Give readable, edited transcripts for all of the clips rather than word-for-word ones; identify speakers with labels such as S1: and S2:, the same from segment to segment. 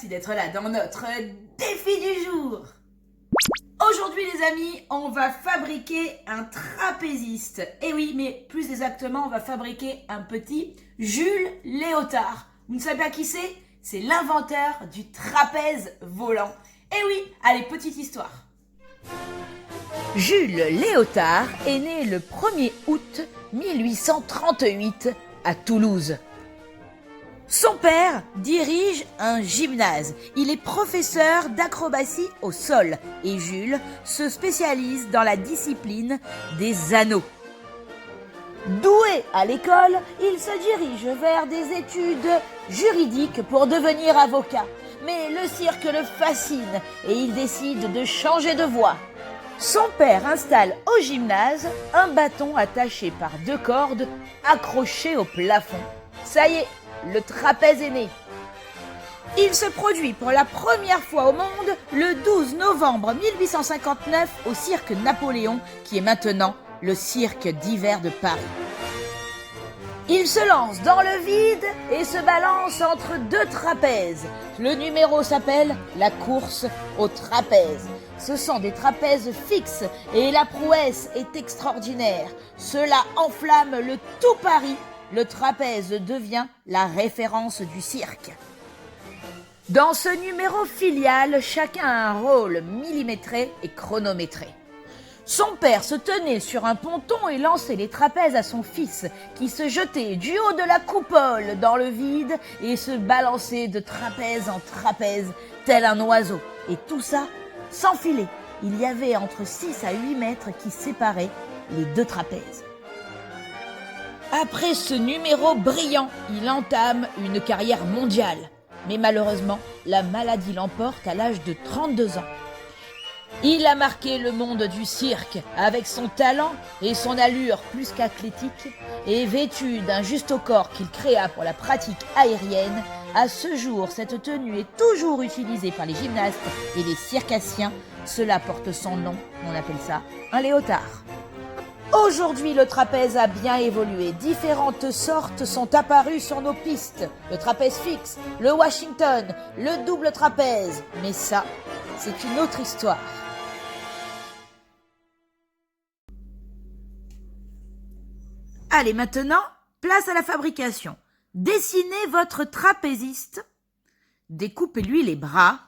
S1: merci d'être là dans notre défi du jour. Aujourd'hui les amis, on va fabriquer un trapéziste. Et oui, mais plus exactement, on va fabriquer un petit Jules Léotard. Vous ne savez pas qui c'est? C'est l'inventeur du trapèze volant. Et oui, allez, petite histoire. Jules Léotard est né le 1er août 1838 à Toulouse. Son père dirige un gymnase. Il est professeur d'acrobatie au sol et Jules se spécialise dans la discipline des anneaux. Doué à l'école, il se dirige vers des études juridiques pour devenir avocat. Mais le cirque le fascine et il décide de changer de voie. Son père installe au gymnase un bâton attaché par 2 cordes accroché au plafond. Ça y est, le trapèze est né. Il se produit pour la première fois au monde le 12 novembre 1859 au cirque Napoléon, qui est maintenant le cirque d'hiver de Paris. Il se lance dans le vide et se balance entre 2 trapèzes. Le numéro s'appelle la course au trapèze. Ce sont des trapèzes fixes et la prouesse est extraordinaire. Cela enflamme le tout Paris. Le trapèze devient la référence du cirque. Dans ce numéro filial, chacun a un rôle millimétré et chronométré. Son père se tenait sur un ponton et lançait les trapèzes à son fils, qui se jetait du haut de la coupole dans le vide et se balançait de trapèze en trapèze, tel un oiseau. Et tout ça sans filet. Il y avait entre 6 à 8 mètres qui séparaient les 2 trapèzes. Après ce numéro brillant, il entame une carrière mondiale. Mais malheureusement, la maladie l'emporte à l'âge de 32 ans. Il a marqué le monde du cirque avec son talent et son allure plus qu'athlétique, et vêtu d'un juste-au-corps qu'il créa pour la pratique aérienne. À ce jour, cette tenue est toujours utilisée par les gymnastes et les circassiens. Cela porte son nom, on appelle ça un léotard. Aujourd'hui, le trapèze a bien évolué. Différentes sortes sont apparues sur nos pistes. Le trapèze fixe, le Washington, le double trapèze. Mais ça, c'est une autre histoire. Allez, maintenant, place à la fabrication. Dessinez votre trapéziste. Découpez-lui les bras.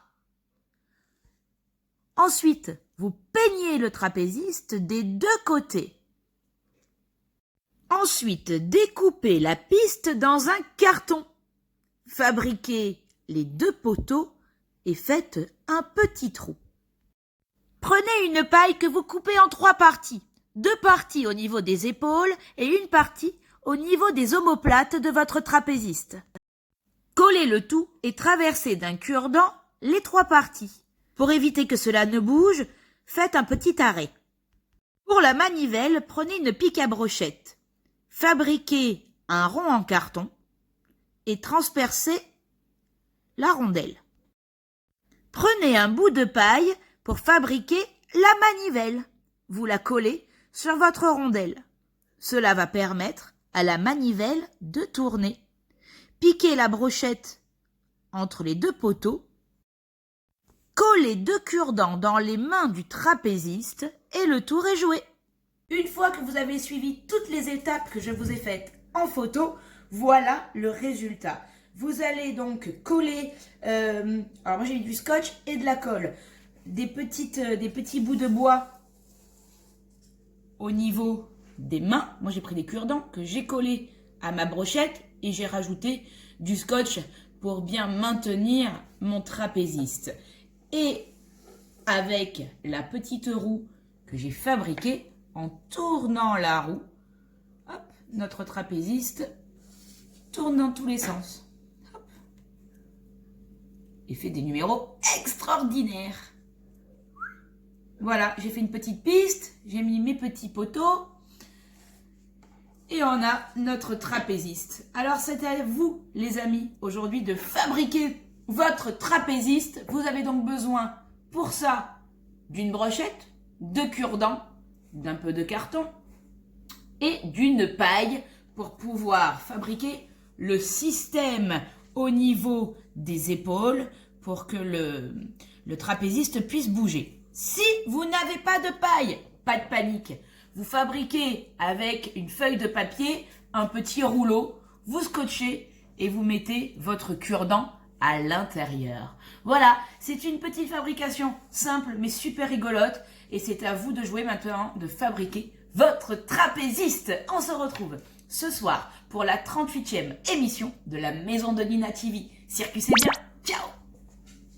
S1: Ensuite, vous peignez le trapéziste des 2 côtés. Ensuite, découpez la piste dans un carton. Fabriquez les 2 poteaux et faites un petit trou. Prenez une paille que vous coupez en 3 parties. 2 parties au niveau des épaules et une partie au niveau des omoplates de votre trapéziste. Collez le tout et traversez d'un cure-dent les 3 parties. Pour éviter que cela ne bouge, faites un petit arrêt. Pour la manivelle, prenez une pique à brochette. Fabriquez un rond en carton et transpercez la rondelle. Prenez un bout de paille pour fabriquer la manivelle. Vous la collez sur votre rondelle. Cela va permettre à la manivelle de tourner. Piquez la brochette entre les 2 poteaux. Collez 2 cure-dents dans les mains du trapéziste et le tour est joué. Une fois que vous avez suivi toutes les étapes que je vous ai faites en photo, voilà le résultat. Vous allez donc coller, alors moi j'ai mis du scotch et de la colle, des petits bouts de bois au niveau des mains. Moi j'ai pris des cure-dents que j'ai collés à ma brochette et j'ai rajouté du scotch pour bien maintenir mon trapéziste. Et avec la petite roue que j'ai fabriquée, en tournant la roue, hop, notre trapéziste tourne dans tous les sens. Hop, et fait des numéros extraordinaires. Voilà, j'ai fait une petite piste, j'ai mis mes petits poteaux et on a notre trapéziste. Alors c'est à vous les amis aujourd'hui de fabriquer votre trapéziste. Vous avez donc besoin pour ça d'une brochette, de cure-dents, d'un peu de carton et d'une paille pour pouvoir fabriquer le système au niveau des épaules pour que le trapéziste puisse bouger. Si vous n'avez pas de paille, pas de panique. Vous fabriquez avec une feuille de papier un petit rouleau, vous scotchez et vous mettez votre cure-dent à l'intérieur. Voilà, c'est une petite fabrication simple mais super rigolote et c'est à vous de jouer maintenant, de fabriquer votre trapéziste. On se retrouve ce soir pour la 38e émission de la Maison de Nina TV. Circus, c'est bien!